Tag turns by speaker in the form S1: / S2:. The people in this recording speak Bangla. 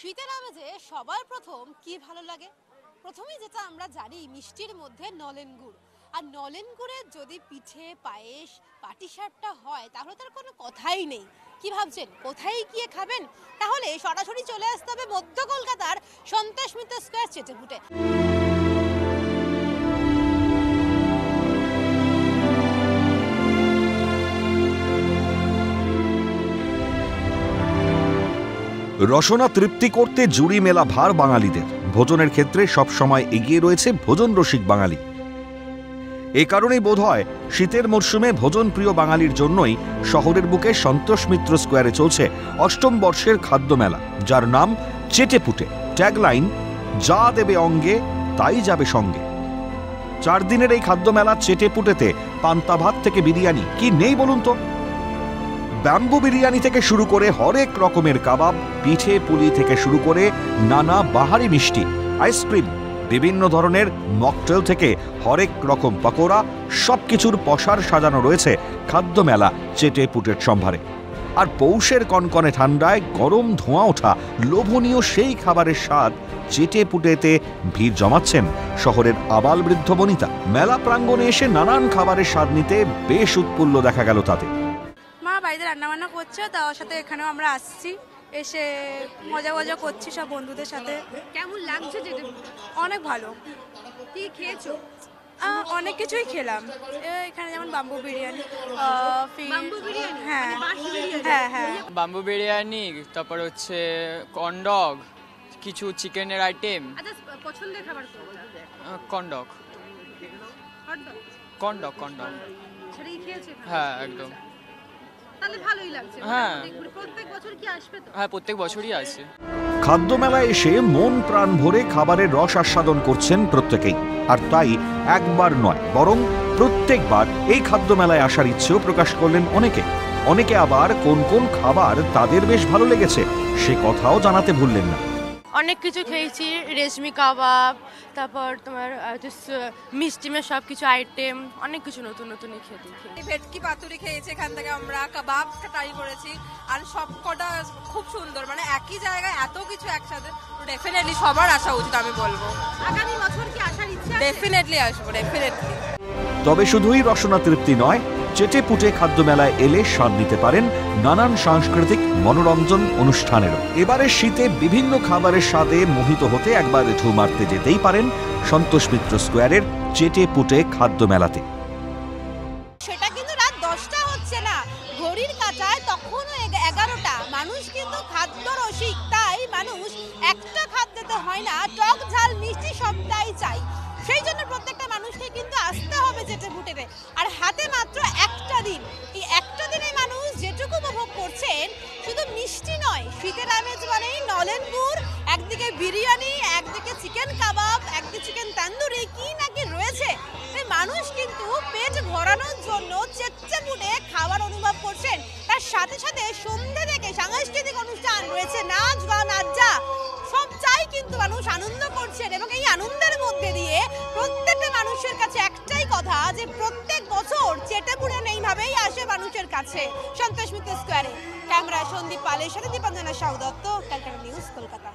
S1: শীতের আমেজে সবার প্রথম কি ভালো লাগে? প্রথমেই যেটা আমরা জানি মিষ্টির মধ্যে নলেন গুড়, আর নলেন গুড়ের যদি পিঠে পায়েস পাটিসাপটা হয় তাহলে তার কোনো কথাই নেই। কি ভাবছেন কোথায় গিয়ে খাবেন? তাহলে সরাসরি চলে আসতে হবে মধ্য কলকাতার সন্তোষ মিত্র স্কয়ার চেটেপুটে।
S2: রসনা তৃপ্তি করতে জুড়ি মেলা ভার বাঙালিদের। ভোজনের ক্ষেত্রে সবসময় এগিয়ে রয়েছে ভোজন রসিক বাঙালি। এ কারণেই বোধহয় শীতের মরশুমে ভোজন প্রিয় বাঙালির জন্যই শহরের বুকে সন্তোষ মিত্র স্কোয়ারে চলছে অষ্টম বর্ষের খাদ্য মেলা, যার নাম চেটেপুটে। ট্যাগলাইন, যা দেবে অঙ্গে তাই যাবে সঙ্গে। 4 দিনের এই খাদ্য মেলা চেটেপুটেতে পান্তা ভাত থেকে বিরিয়ানি কি নেই বলুন তো। ব্যাম্বু বিরিয়ানি থেকে শুরু করে হরেক রকমের কাবাব, পিঠে পুলি থেকে শুরু করে নানা বাহারি মিষ্টি, আইসক্রিম, বিভিন্ন ধরনের মকটেল থেকে হরেক রকম পকোড়া, সবকিছুর পসার সাজানো রয়েছে খাদ্য মেলা চেটেপুটের সম্ভারে। আর পৌষের কনকনে ঠান্ডায় গরম ধোঁয়া ওঠা লোভনীয় সেই খাবারের স্বাদ চেটেপুটেতে ভিড় জমাচ্ছেন শহরের আবাল বৃদ্ধ বনিতা। মেলা প্রাঙ্গণে এসে নানান খাবারের স্বাদ নিতে বেশ উৎফুল্ল দেখা গেল তাতে।
S3: বাড়িতে রান্নাবান্না করছে, তার সাথে এখানেও আমরা আসছি, এসে মজা করছি সব বন্ধুদের সাথে।
S1: কেমন লাগছে?
S3: অনেক ভালো।
S1: কি খেয়েছো?
S3: অনেক কিছুই খেলাম এখানে, যেমন বাম্বু বিরিয়ানি, হ্যাঁ হ্যাঁ হ্যাঁ
S4: বাম্বু বিরিয়ানি, তারপর হচ্ছে কর্নডগ, কিছু চিকেনের আইটেম।
S1: পছন্দের খাবার
S4: কর্নডগ কর্নডগ কর্নডগ হ্যাঁ একদম।
S1: তাহলে ভালোই লাগছে।
S4: হ্যাঁ,
S1: প্রত্যেক বছর কি আসবে তো?
S4: হ্যাঁ, প্রত্যেক বছরই আসে।
S2: খাদ্য মেলায় এসে মন প্রাণ ভরে খাবারের রস আস্বাদন করছেন প্রত্যেকেই। আর তাই একবার নয়, বরং প্রত্যেকবার এই খাদ্য মেলায় আসার ইচ্ছেও প্রকাশ করলেন অনেকে। অনেকে আবার কোন কোন খাবার তাদের বেশ ভালো লেগেছে সে কথাও জানাতে ভুললেন না।
S5: অনেক কিছু খেয়েছি, রেশমি কাবাব, তারপর তোমার মিষ্টিমের সব কিছু আইটেম, অনেক কিছু নতুন নতুনই খেতে।
S3: ভেটকি পাতুরি খেয়েছি এখান থেকে, আমরা কাবাব ট্রাই করেছি, আর সব কটা খুব সুন্দর। মানে একই জায়গায় এত কিছু একসাথে, ডেফিনেটলি সবার আসা উচিত আমি বলবো।
S1: আগামী বছর কি আসার ইচ্ছা আছে?
S3: ডেফিনেটলি আসবো, ডেফিনেটলি।
S2: তবে শুধুই রসনা তৃপ্তি নয়, চেটেপুটে খাদ্য মেলায় এলে স্বাদ নিতে পারেন নানান সাংস্কৃতিক মনোরঞ্জন অনুষ্ঠানেরও। এবারে শীতে বিভিন্ন খাবারের স্বাদে মোহিত হতে একবার ঢু মারতে যেতেই পারেন সন্তোষ মিত্র স্কোয়ারের চেটেপুটে খাদ্য মেলাতে।
S1: সেটা কিন্তু রাত 10টা হচ্ছে না, ঘড়ির কাঁটায় তখনও 11টা। মানুষ কিন্তু খাদ্য রসিক, তাই মানুষ একটা খাদ্যতে হয় না, টক ঝাল মিষ্টি সবটাই চাই। সেই জন্য প্রত্যেকটা মানুষকে কিন্তু আসতে হবে চেটেপুটেতে। আর হাতে মাত্র একটা দিন, এই একটা দিনে মানুষ যেটুকু উপভোগ করছেন, শুধু মিষ্টি নয়, শীতের আমেজ মানেই নলেন গুড়, একদিকে বিরিয়ানি, একদিকে চিকেন কাবাব, একদিকে চিকেন তান্দুরি, কি নাকি রয়েছে। মানুষ কিন্তু পেট ভরানোর জন্য চেটেপুটে খাবার অনুভব করছেন। তার সাথে সাথে সন্ধ্যে থেকে সাংস্কৃতিক অনুষ্ঠান রয়েছে, নাচ গান আড্ডা, সব চাই কিন্তু মানুষ আনন্দ করছেন। এবং এই আনন্দের মধ্যে দিয়ে প্রত্যেকটা মানুষের কাছে একটাই কথা, যে প্রত্যেক বছর চেটেপুটে এইভাবেই আসে মানুষের কাছে সন্তোষ মিত্র স্কোয়ারে। ক্যামেরায় সন্দীপ পালের সাথে দীপাঞ্জনা সাউ দত্ত, ক্যালকাটা নিউজ, কলকাতা।